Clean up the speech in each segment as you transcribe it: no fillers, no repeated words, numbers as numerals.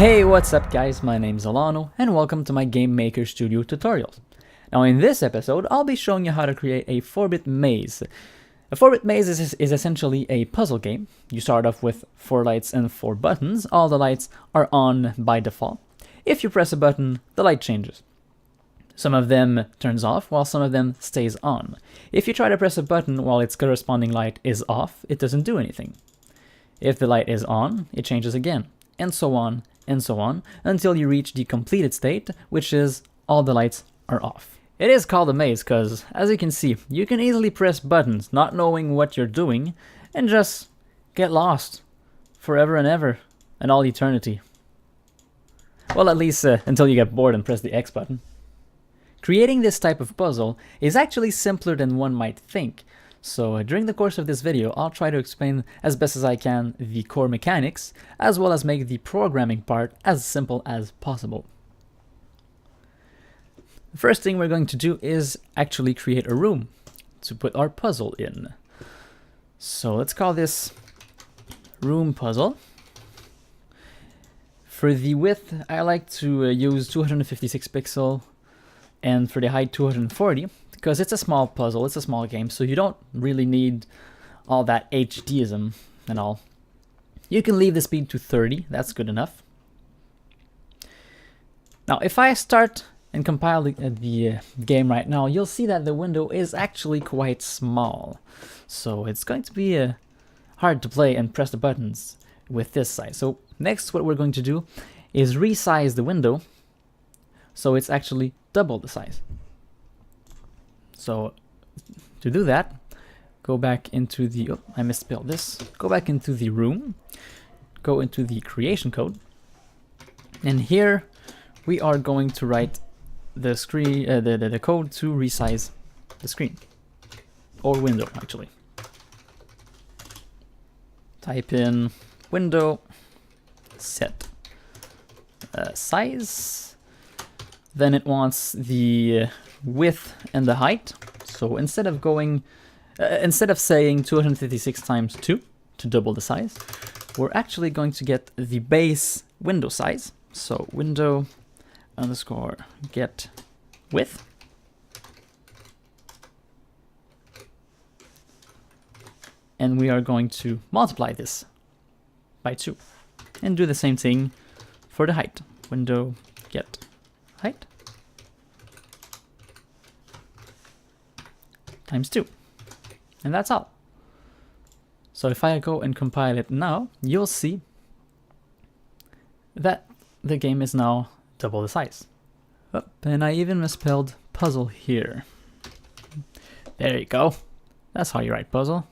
Hey, what's up guys, my name's Olano and welcome to my Game Maker Studio tutorials. Now in this episode, I'll be showing you how to create a 4-bit maze. A 4-bit maze is essentially a puzzle game. You start off with 4 lights and 4 buttons. All the lights are on by default. If you press a button, the light changes. Some of them turns off while some of them stays on. If you try to press a button while its corresponding light is off, it doesn't do anything. If the light is on, it changes again, and so on, until you reach the completed state, which is all the lights are off. It is called a maze because, as you can see, you can easily press buttons not knowing what you're doing and just get lost forever and ever and all eternity. Well, at least until you get bored and press the X button. Creating this type of puzzle is actually simpler than one might think. So during the course of this video, I'll try to explain as best as I can the core mechanics, as well as make the programming part as simple as possible. The first thing we're going to do is actually create a room to put our puzzle in. So let's call this room puzzle. For the width, I like to use 256 pixel, and for the height 240. Because it's a small puzzle, it's a small game, so you don't really need all that HDism and all. You can leave the speed to 30, that's good enough. Now, if I start and compile the game right now, you'll see that the window is actually quite small. So it's going to be hard to play and press the buttons with this size. So next, what we're going to do is resize the window so it's actually double the size. So to do that, go back into the, I misspelled this, go back into the room, go into the creation code, and here we are going to write the screen, the code to resize the screen, or window actually. Type in window set size, then it wants the width and the height. So instead of saying 256 times 2 to double the size, we're actually going to get the base window size. So window underscore get width, and we are going to multiply this by 2 and do the same thing for the height. Window get height times 2, and that's all. So if I go and compile it now, you'll see that the game is now double the size. Oh, and I even misspelled puzzle here. There you go. That's how you write puzzle.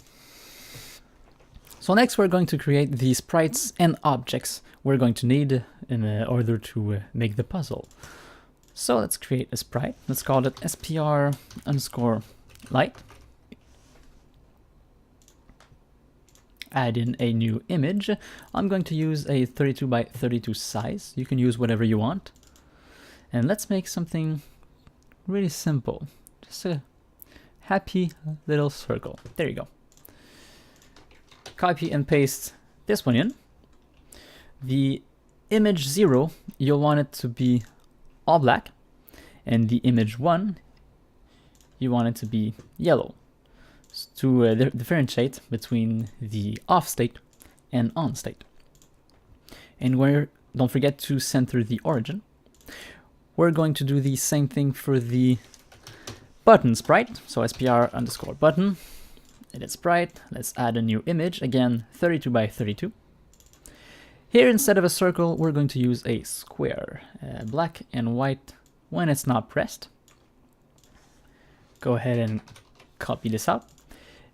So next we're going to create the sprites and objects we're going to need in order to make the puzzle. So let's create a sprite. Let's call it SPR underscore light. Add in a new image. I'm going to use a 32 by 32 size. You can use whatever you want. And let's make something really simple. Just a happy little circle. There you go. Copy and paste this one in. The image 0, you'll want it to be all black. And the image 1, you want it to be yellow, to differentiate between the off state and on state. And don't forget to center the origin. We're going to do the same thing for the button sprite. So SPR underscore button, edit sprite. Let's add a new image, again 32 by 32. Here, instead of a circle, we're going to use a square, black and white when it's not pressed. Go ahead and copy this out,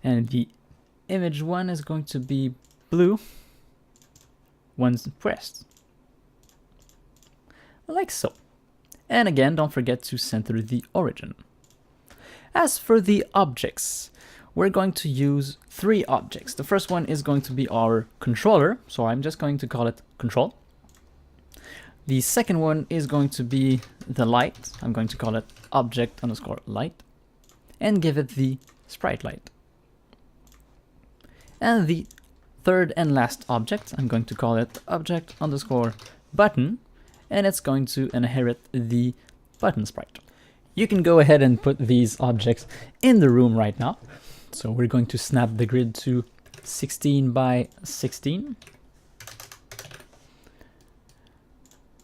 and the image 1 is going to be blue once pressed, like so. And again, don't forget to center the origin. As for the objects, we're going to use 3 objects. The first one is going to be our controller, so I'm just going to call it control. The second one is going to be the light. I'm going to call it object underscore light, and give it the sprite light. And the third and last object, I'm going to call it object underscore button, and it's going to inherit the button sprite. You can go ahead and put these objects in the room right now. So we're going to snap the grid to 16 by 16.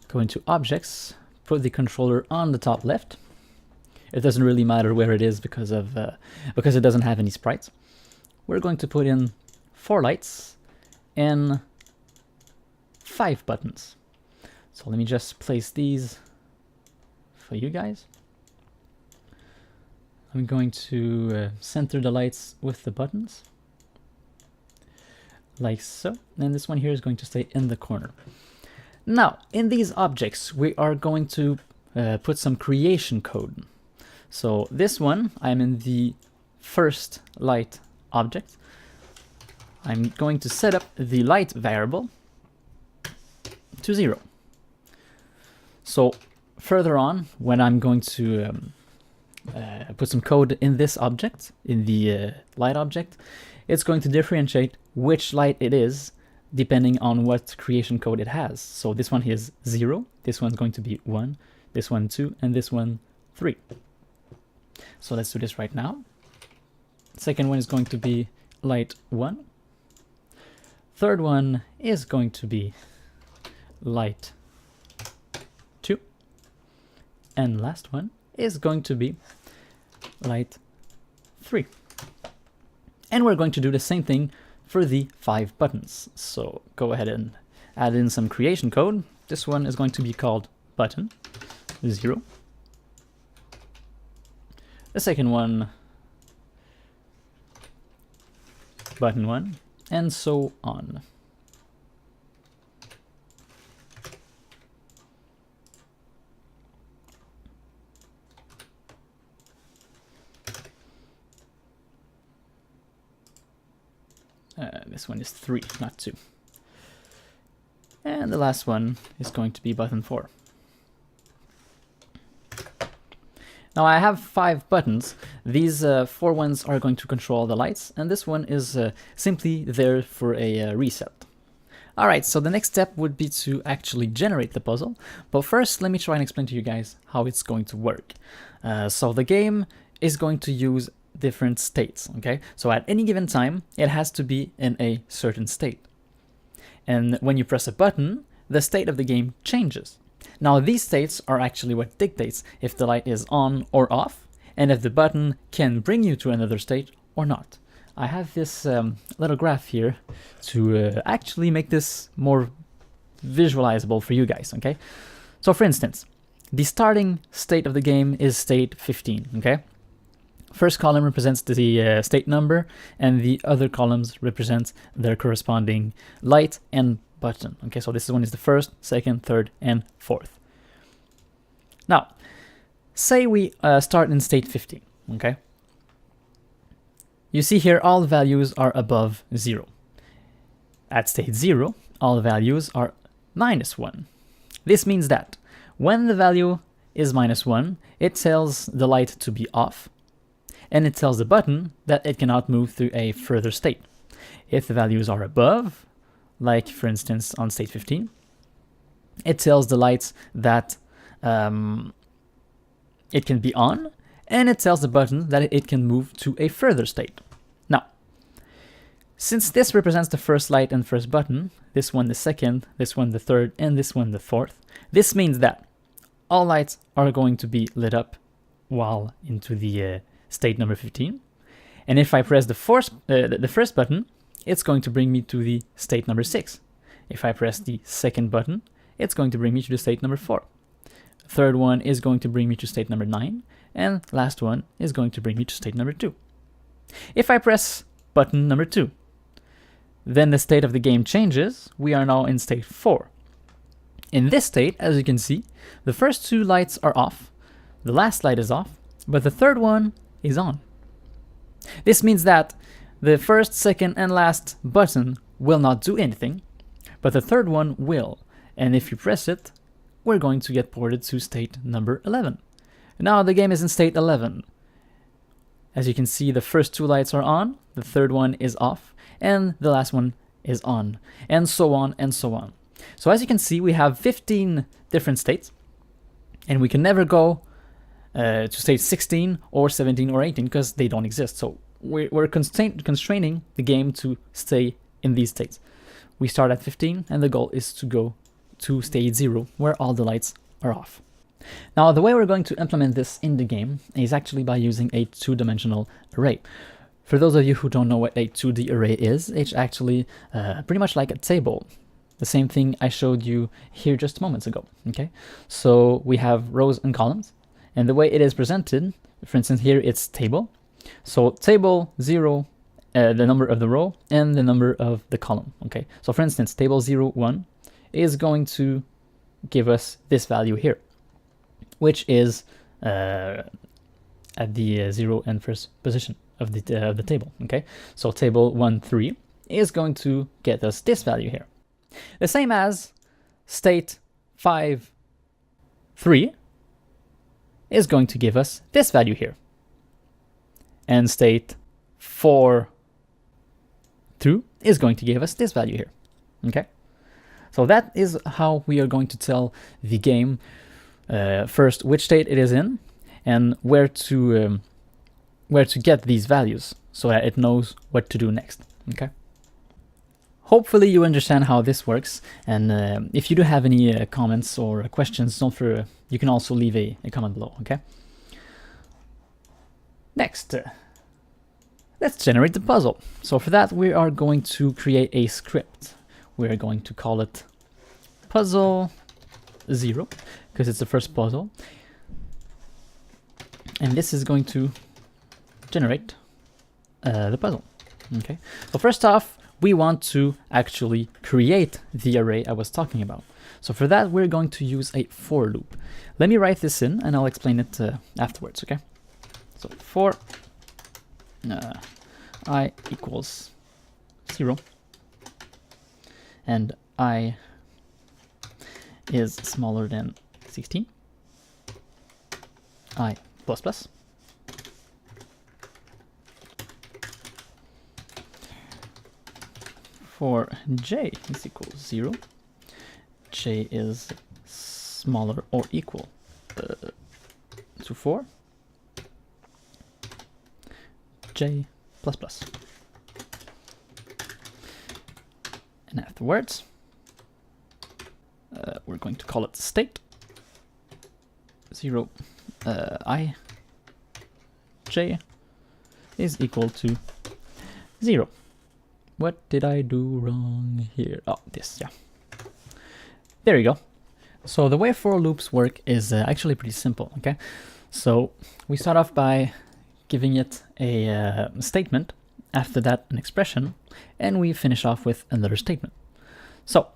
Go into objects, put the controller on the top left. It doesn't really matter where it is because it doesn't have any sprites. We're going to put in 4 lights and 5 buttons. So let me just place these for you guys. I'm going to center the lights with the buttons, like so. And this one here is going to stay in the corner. Now, in these objects, we are going to put some creation code. So this one, I'm in the first light object. I'm going to set up the light variable to 0. So further on, when I'm going to put some code in this object, in the light object, it's going to differentiate which light it is depending on what creation code it has. So this one is 0, this one's going to be 1, this one 2, and this one 3. So let's do this right now. Second one is going to be light 1. Third one is going to be light 2. And last one is going to be light 3. And we're going to do the same thing for the 5 buttons. So go ahead and add in some creation code. This one is going to be called button 0. The second one, button 1, and so on. This one is 3, not 2. And the last one is going to be button 4. Now I have 5 buttons. These 4 ones are going to control the lights, and this one is simply there for a reset. Alright, so the next step would be to actually generate the puzzle, but first let me try and explain to you guys how it's going to work. So the game is going to use different states, okay? So at any given time, it has to be in a certain state. And when you press a button, the state of the game changes. Now these states are actually what dictates if the light is on or off, and if the button can bring you to another state or not. I have this little graph here to actually make this more visualizable for you guys, okay? So for instance, the starting state of the game is state 15, okay? First column represents the state number, and the other columns represent their corresponding light and button. Okay, so this one is the first, second, third, and fourth. Now, say we start in state 15, okay? You see here all the values are above 0. At state 0, all the values are -1. This means that when the value is -1, it tells the light to be off, and it tells the button that it cannot move through a further state. If the values are above, like for instance on state 15, it tells the lights that it can be on, and it tells the button that it can move to a further state. Now, since this represents the first light and first button, this one the second, this one the third, and this one the fourth, this means that all lights are going to be lit up while into the state number 15. And if I press the first button, it's going to bring me to the state number 6. If I press the second button, it's going to bring me to the state number 4. Third one is going to bring me to state number 9, and last one is going to bring me to state number 2. If I press button number 2, then the state of the game changes. We are now in state 4. In this state, as you can see, the first 2 lights are off, the last light is off, but the third one is on. This means that the first, second, and last button will not do anything, but the third one will. And if you press it, we're going to get ported to state number 11. Now the game is in state 11. As you can see, the first 2 lights are on, the third one is off, and the last one is on, and so on and so on. So as you can see, we have 15 different states, and we can never go to state 16 or 17 or 18 because they don't exist. So we're constraining the game to stay in these states. We start at 15, and the goal is to go to state 0, where all the lights are off. Now, the way we're going to implement this in the game is actually by using a two-dimensional array. For those of you who don't know what a 2D array is, it's actually pretty much like a table. The same thing I showed you here just moments ago, okay? So we have rows and columns, and the way it is presented, for instance, here it's table. So table 0, the number of the row, and the number of the column, okay? So for instance, table 0, 1 is going to give us this value here, which is at the 0 and first position of the table, okay? So table 1, 3 is going to get us this value here. The same as state 5, 3 is going to give us this value here. And state 4, 2 is going to give us this value here, okay? So that is how we are going to tell the game first which state it is in and where to get these values so that it knows what to do next, okay? Hopefully you understand how this works, and if you do have any comments or questions, you can also leave a comment below, okay? Next, let's generate the puzzle. So for that, we are going to create a script. We're going to call it puzzle 0 because it's the first puzzle, and this is going to generate the puzzle. Okay, so first off, we want to actually create the array I was talking about. So for that, we're going to use a for loop. Let me write this in and I'll explain it afterwards, okay? So for I equals 0 and I is smaller than 16, I plus plus, for j is equal 0, j is smaller or equal to 4, j plus plus. And afterwards, we're going to call it state 0 I j is equal to 0. What did I do wrong here? Oh, this, yeah. There you go. So the way for loops work is actually pretty simple, okay? So we start off by giving it a statement, after that an expression, and we finish off with another statement. So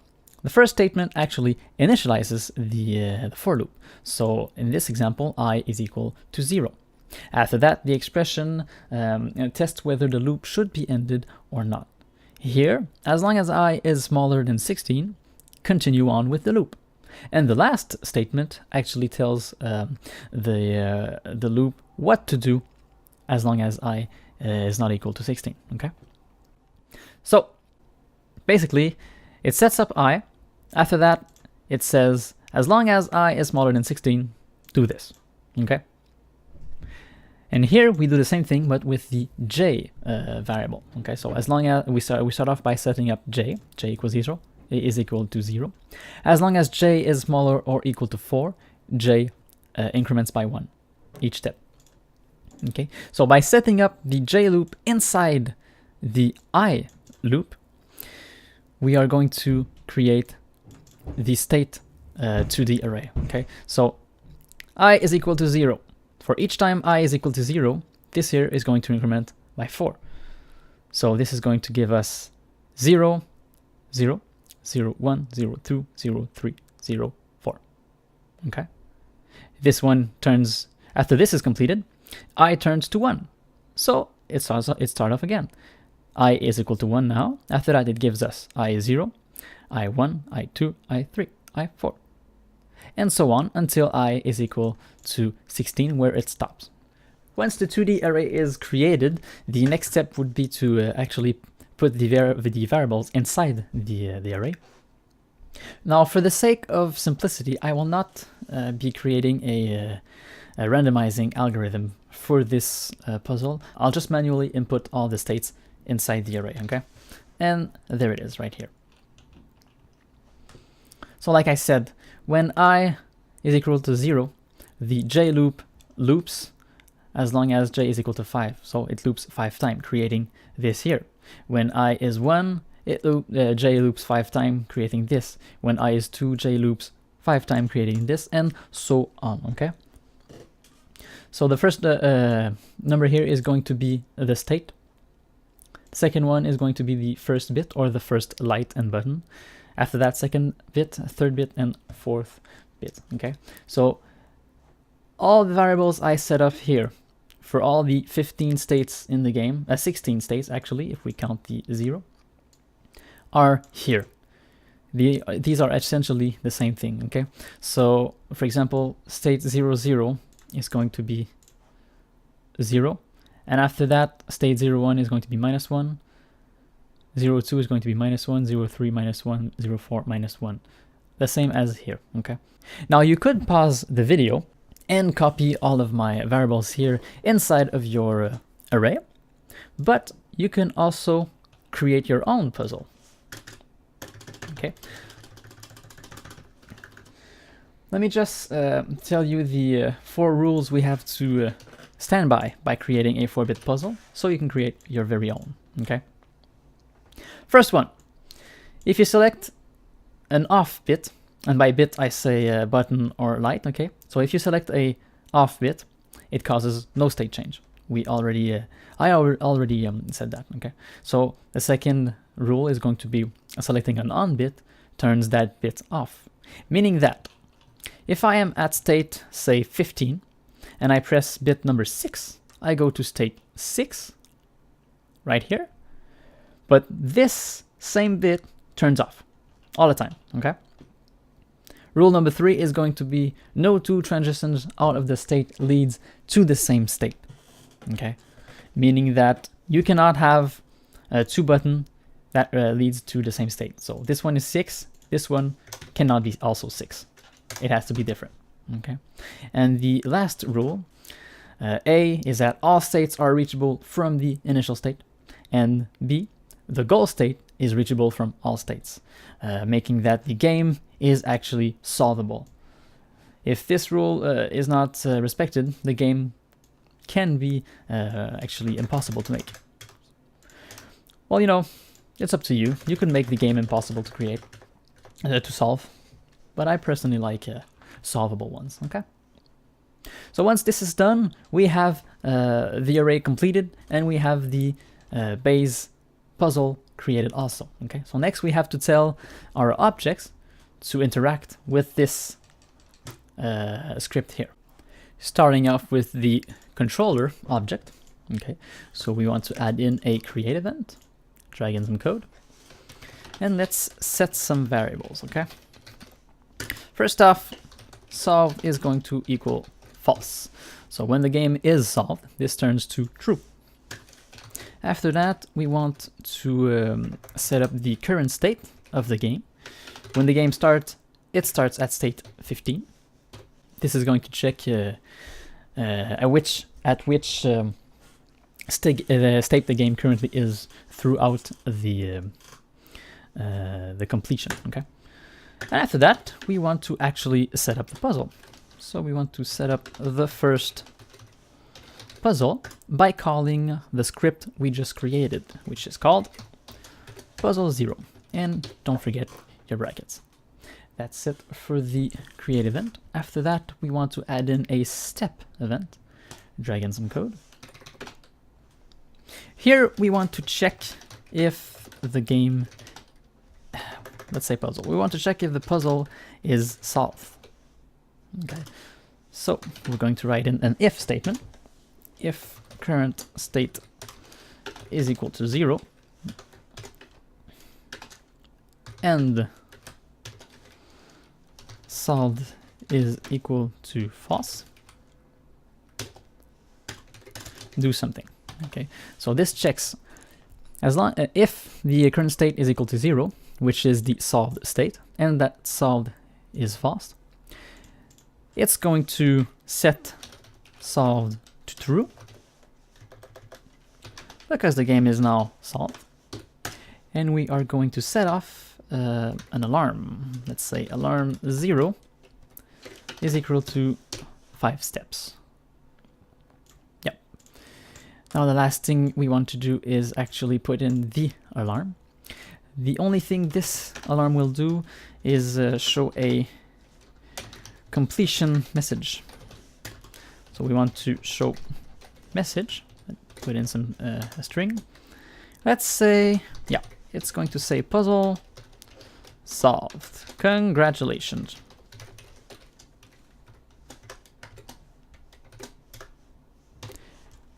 the first statement actually initializes the for loop. So in this example, I is equal to 0. After that, the expression tests whether the loop should be ended or not. Here, as long as I is smaller than 16, continue on with the loop. And the last statement actually tells the loop what to do as long as I is not equal to 16, okay? So basically, it sets up I. After that, it says, as long as I is smaller than 16, do this, okay? And here we do the same thing, but with the j variable, okay? So as long as we start off by setting up j equals 0, is equal to 0. As long as j is smaller or equal to 4, j increments by 1 each step. Okay, so by setting up the j loop inside the I loop, we are going to create the state to the array. Okay, so I is equal to 0. For each time I is equal to 0, this here is going to increment by 4. So this is going to give us 0, 0, 0, 1, 0, 2, 0, 3, 0, 4. Okay, this one turns, after this is completed, I turns to 1. So it starts off again. I is equal to 1 now. After that, it gives us I is 0, I1, I2, I3, I4. And so on until I is equal to 16, where it stops. Once the 2D array is created, the next step would be to actually put the variables inside the array. Now, for the sake of simplicity, I will not be creating a randomizing algorithm for this puzzle. I'll just manually input all the states inside the array, okay? And there it is right here. So like I said, when I is equal to 0, the j loop loops as long as j is equal to 5. So it loops 5 times, creating this here. When I is 1, j loops 5 times, creating this. When I is 2, j loops 5 times, creating this, and so on, okay? So the first number here is going to be the state. The second one is going to be the first bit, or the first light and button. After that, second bit, third bit, and fourth bit, okay? So all the variables I set up here for all the 15 states in the game, 16 states actually, if we count the 0, are here. These are essentially the same thing, okay? So, for example, state 0, 0 is going to be 0, and after that, state 0, 1 is going to be -1, 0, 2 is going to be -1, 0, 3 -1, 0, 4 -1. The same as here, okay? Now you could pause the video and copy all of my variables here inside of your array, but you can also create your own puzzle, okay? Let me just tell you the 4 rules we have to stand by creating a 4-bit puzzle, so you can create your very own, okay? First one, if you select an off bit, and by bit I say button or light, okay? So if you select a off bit, it causes no state change. We already, I already said that, okay? So the second rule is going to be selecting an on bit turns that bit off, meaning that if I am at state, say 15, and I press bit number 6, I go to state 6, right here, but this same bit turns off all the time, okay? Rule number 3 is going to be no 2 transitions out of the state leads to the same state, okay? Meaning that you cannot have 2 buttons that leads to the same state. So this one is 6, this one cannot be also 6. It has to be different, okay? And the last rule, A, is that all states are reachable from the initial state, and B, the goal state is reachable from all states, making that the game is actually solvable. If this rule is not respected, the game can be actually impossible to make. Well, you know, it's up to you. You can make the game impossible to create, to solve, but I personally like solvable ones, okay? So once this is done, we have the array completed, and we have the base puzzle created also, okay? So next we have to tell our objects to interact with this script here. Starting off with the controller object, okay? So we want to add in a create event, drag in some code, and let's set some variables, okay? First off, solve is going to equal false. So when the game is solved, this turns to true. After that, we want to set up the current state of the game. When the game starts, it starts at state 15. This is going to check at which state the game currently is throughout the completion, okay? And after that, we want to actually set up the puzzle. So we want to set up the first puzzle by calling the script we just created, which is called puzzle 0. And don't forget your brackets. That's it for the create event. After that, we want to add in a step event. Drag in some code. Here we want to check if the game, let's say puzzle. We want to check if the puzzle is solved. Okay, so we're going to write in an if statement. If current state is equal to 0 and solved is equal to false, do something. Okay, so this checks If the current state is equal to 0, which is the solved state, and that solved is false, it's going to set solved to true, because the game is now solved. And we are going to set off an alarm. Let's say alarm 0 is equal to 5 steps. Yep. Now the last thing we want to do is actually put in the alarm. The only thing this alarm will do is show a completion message. So we want to show message, put in some a string. Let's say, yeah, it's going to say puzzle solved. Congratulations.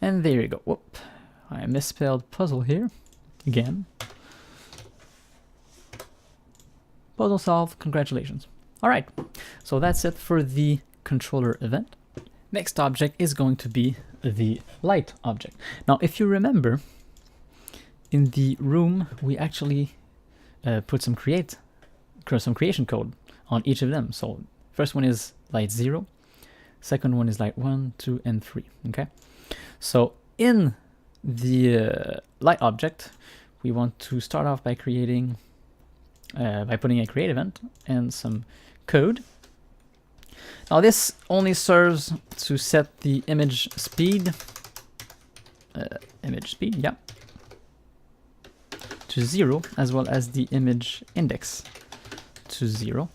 And there you go. Whoop, I misspelled puzzle here again. Puzzle solved, congratulations. All right, so that's it for the controller event. Next object is going to be the light object. Now, if you remember, in the room, we actually put some creation code on each of them. So first one is light 0, second one is light 1, 2, and 3, okay? So in the light object, we want to start off by creating, by putting a create event and some code. Now this only serves to set the image speed, yeah, to 0, as well as the image index to 0.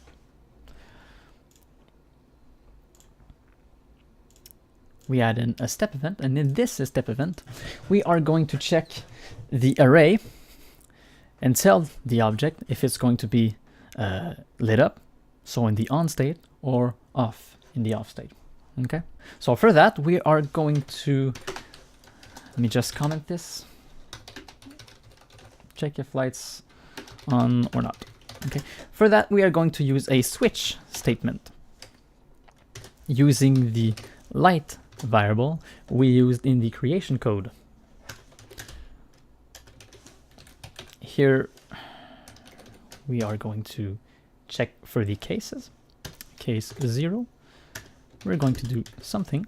We add in a step event, and in this step event, we are going to check the array and tell the object if it's going to be lit up, so in the on state, or off in the off state. Okay, so for that we are going to, let me just comment this, check if lights on or not. Okay, for that we are going to use a switch statement using the light variable we used in the creation code. Here we are going to check for the cases. Case 0, we're going to do something.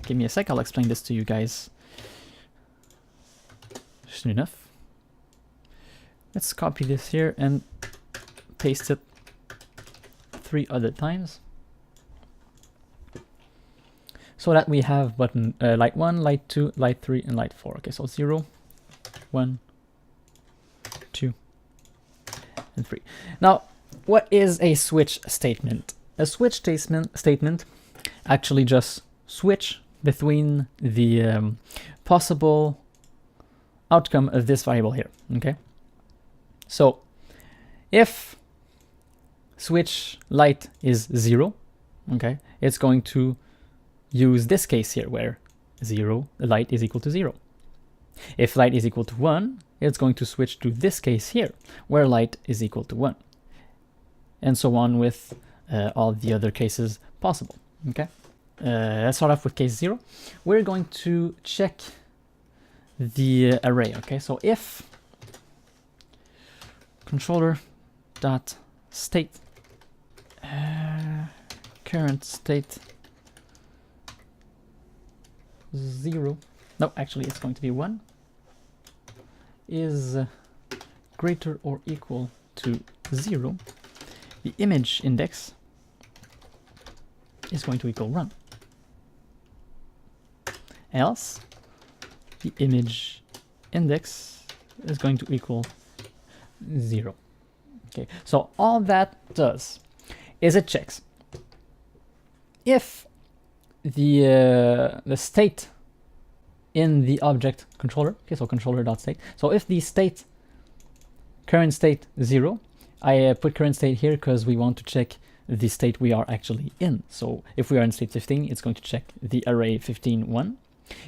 Give me a sec, I'll explain this to you guys soon enough. Let's copy this here and paste it 3 other times, so that we have button light 1, light 2, light 3, and light 4. Okay, so 0, 1, 2, and 3. Now, what is a switch statement? A switch statement actually just switch between the possible outcome of this variable here. Okay, so if switch light is 0, okay, it's going to use this case here where 0, light is equal to 0. If light is equal to 1, it's going to switch to this case here where light is equal to 1, and so on with all the other cases possible. Okay, let's start off with case 0. We're going to check the array. Okay, so if controller dot state current state 0, no, actually it's going to be 1, is greater or equal to 0, the image index is going to equal 1. Else, the image index is going to equal 0. Okay, so all that does is it checks if the state in the object controller, okay, so controller.state. So if the state, current state 0, I put current state here because we want to check the state we are actually in. So if we are in state 15, it's going to check the array 15, 1.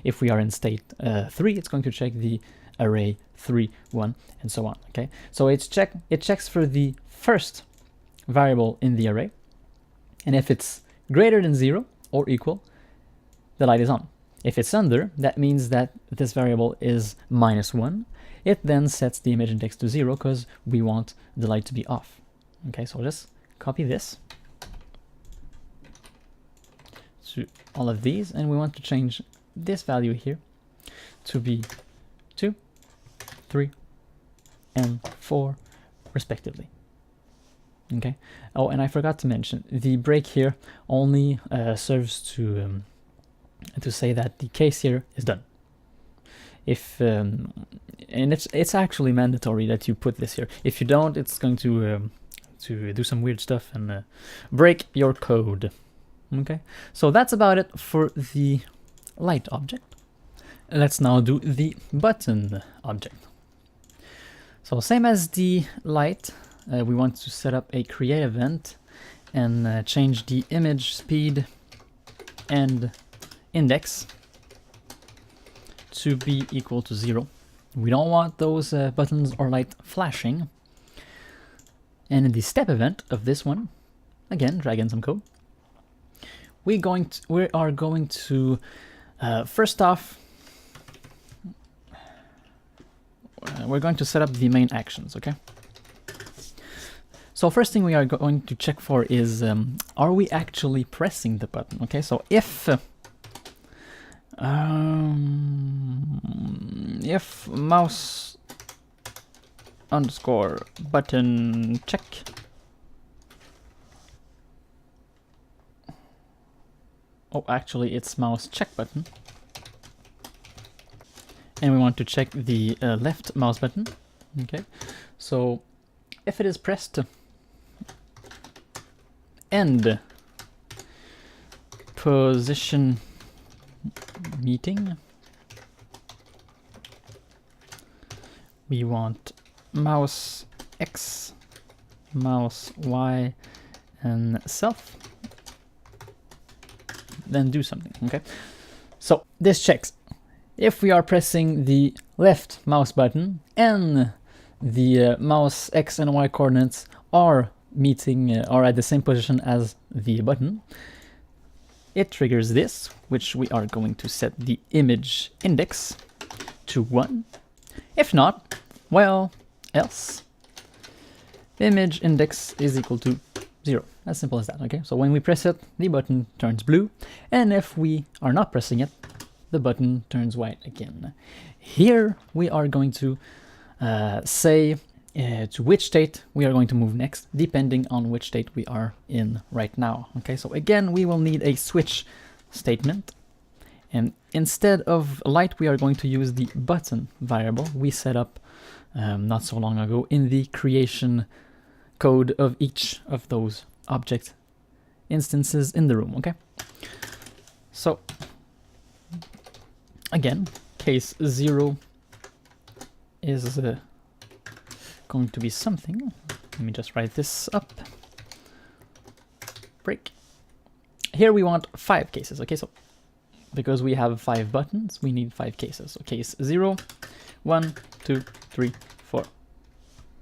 If we are in state 3, it's going to check the array 3, 1, and so on. Okay, so it checks for the first variable in the array, and if it's greater than 0 or equal, the light is on. If it's under, that means that this variable is -1. It then sets the image index to 0 because we want the light to be off. Okay, so just copy this to all of these, and we want to change this value here to be 2, 3, and 4 respectively. Okay. Oh, and I forgot to mention, the break here only serves to say that the case here is done. If and it's actually mandatory that you put this here. If you don't, it's going to do some weird stuff and break your code. Okay. So that's about it for the light object. Let's now do the button object. So same as the light, we want to set up a create event and change the image speed and index to be equal to 0. We don't want those buttons or light flashing. And in the step event of this one, again, drag in some code. We are going to first off, we're going to set up the main actions, okay? So first thing we are going to check for is, are we actually pressing the button? Okay, so if mouse underscore button check, oh, actually it's mouse check button, and we want to check the left mouse button. Okay, so if it is pressed, end position meeting, we want mouse X, mouse Y, and self, then do something. Okay, so this checks if we are pressing the left mouse button and the mouse X and Y coordinates are meeting or at the same position as the button. It triggers this, which we are going to set the image index to 1. If not, well, else image index is equal to 0. As simple as that. Okay, so when we press it, the button turns blue, and if we are not pressing it, the button turns white again. Here we are going to say to which state we are going to move next, depending on which state we are in right now. Okay, so again, we will need a switch statement, and instead of light, we are going to use the button variable we set up not so long ago in the creation code of each of those object instances in the room. Okay, so again, case 0 is going to be something. Let me just write this up. Break. Here we want 5 cases. Okay, so because we have 5 buttons, we need 5 cases. So case 0, 1, 2, 3, 4.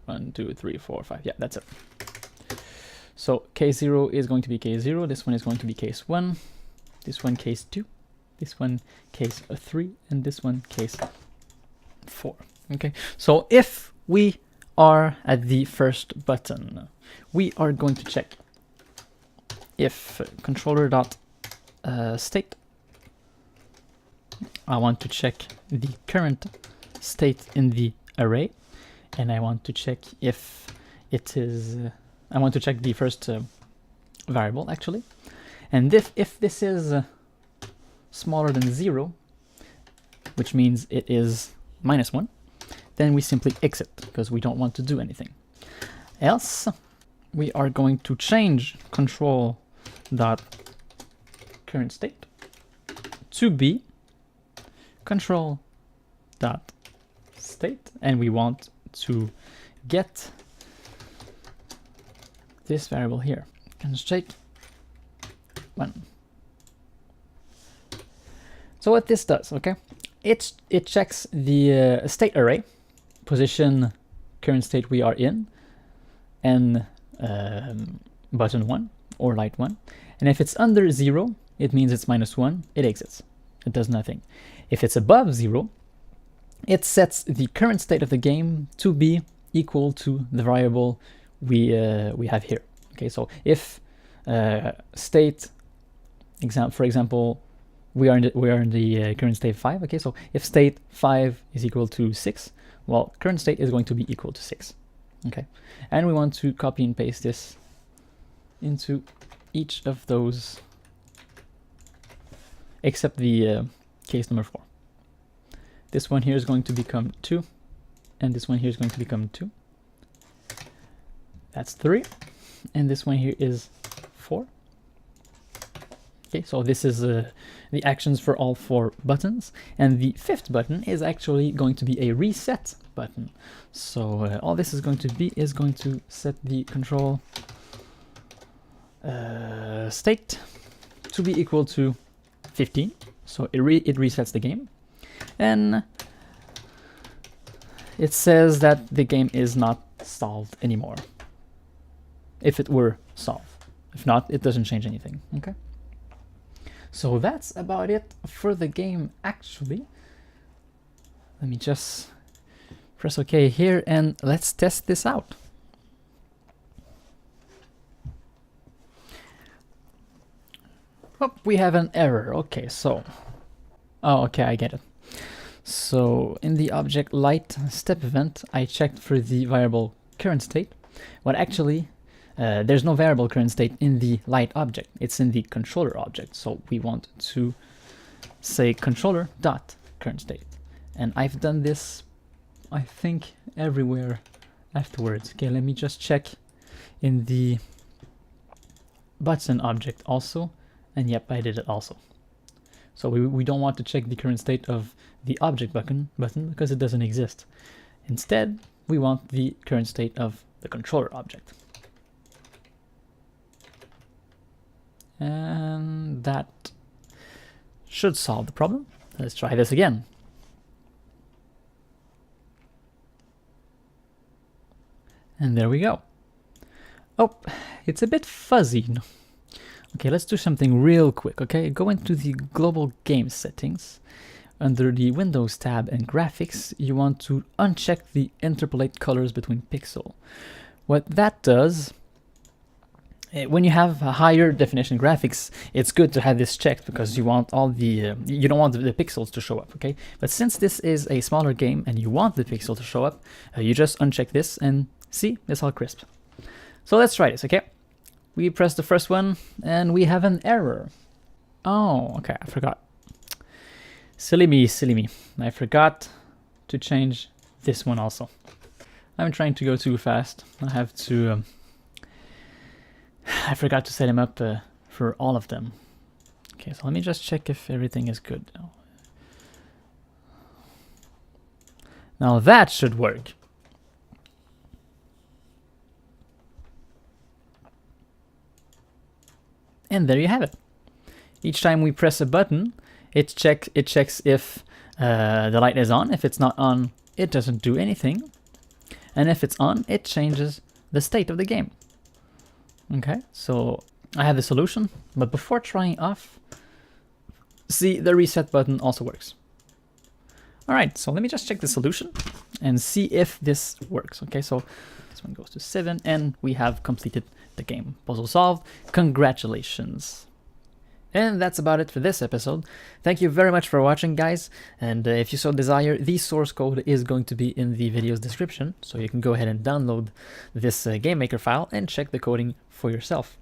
1, 2, 3, 4, 5. Yeah, that's it. So case 0 is going to be case 0. This one is going to be case 1. This one case 2. This one case 3. And this one case 4. Okay, so if we are at the first button, we are going to check if controller.state, I want to check the current state in the array, and I want to check if it is, I want to check the first variable actually, and if this is smaller than 0, which means it is -1, then we simply exit because we don't want to do anything. Else, we are going to change control.current state to be control.state, and we want to get this variable here, constraint 1. So what this does, okay, it checks the state array, position, current state we are in, and button 1 or light 1, and if it's under 0, it means it's -1, it exits. It does nothing. If it's above 0, it sets the current state of the game to be equal to the variable we have here. Okay, so if state, for example, we are in the current state 5. Okay, so if state 5 is equal to 6, well, current state is going to be equal to 6. Okay, and we want to copy and paste this into each of those, except the case number 4. This one here is going to become 2, and this one here is going to become 2. That's 3, and this one here is 4. Okay, so this is the actions for all 4 buttons, and the 5th button is actually going to be a reset button. So all this is going to be is going to set the control state to be equal to 15. So it resets the game, and it says that the game is not solved anymore. If it were solved, if not, it doesn't change anything. Okay. So that's about it for the game, actually. Let me just press OK here and let's test this out. Oh, we have an error. Okay, so... Oh, okay, I get it. So in the object light step event, I checked for the variable current state. But actually, there's no variable current state in the light object. It's in the controller object. So we want to say controller dot current state. And I've done this, I think, everywhere afterwards. Okay, let me just check in the button object also. And yep, I did it also. So we don't want to check the current state of the object button because it doesn't exist. Instead, we want the current state of the controller object. And that should solve the problem. Let's try this again. And there we go. Oh, it's a bit fuzzy. Okay, let's do something real quick, okay? Go into the global game settings. Under the Windows tab and graphics, you want to uncheck the interpolate colors between pixel. What that does, when you have a higher definition graphics, it's good to have this checked because you want all the, you don't want the pixels to show up, okay? But since this is a smaller game and you want the pixel to show up, you just uncheck this and see, it's all crisp. So let's try this, okay? We press the first one, and we have an error. Oh, okay, I forgot. Silly me, silly me. I forgot to change this one also. I'm trying to go too fast. I have to... I forgot to set him up for all of them. Okay, so let me just check if everything is good. Now that should work. And there you have it. Each time we press a button, it checks if the light is on. If it's not on, it doesn't do anything. And if it's on, it changes the state of the game. Okay, so I have the solution, but before trying off, see, the reset button also works. All right, so let me just check the solution and see if this works. Okay, so this one goes to 7, and we have completed the game. Puzzle solved. Congratulations. And that's about it for this episode. Thank you very much for watching, guys. And if you so desire, the source code is going to be in the video's description, so you can go ahead and download this GameMaker file and check the coding for yourself.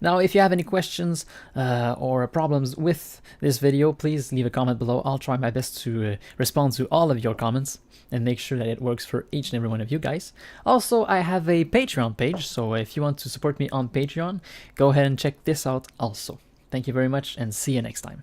Now, if you have any questions or problems with this video, please leave a comment below. I'll try my best to respond to all of your comments and make sure that it works for each and every one of you guys. Also, I have a Patreon page, so if you want to support me on Patreon, go ahead and check this out also. Thank you very much, and see you next time.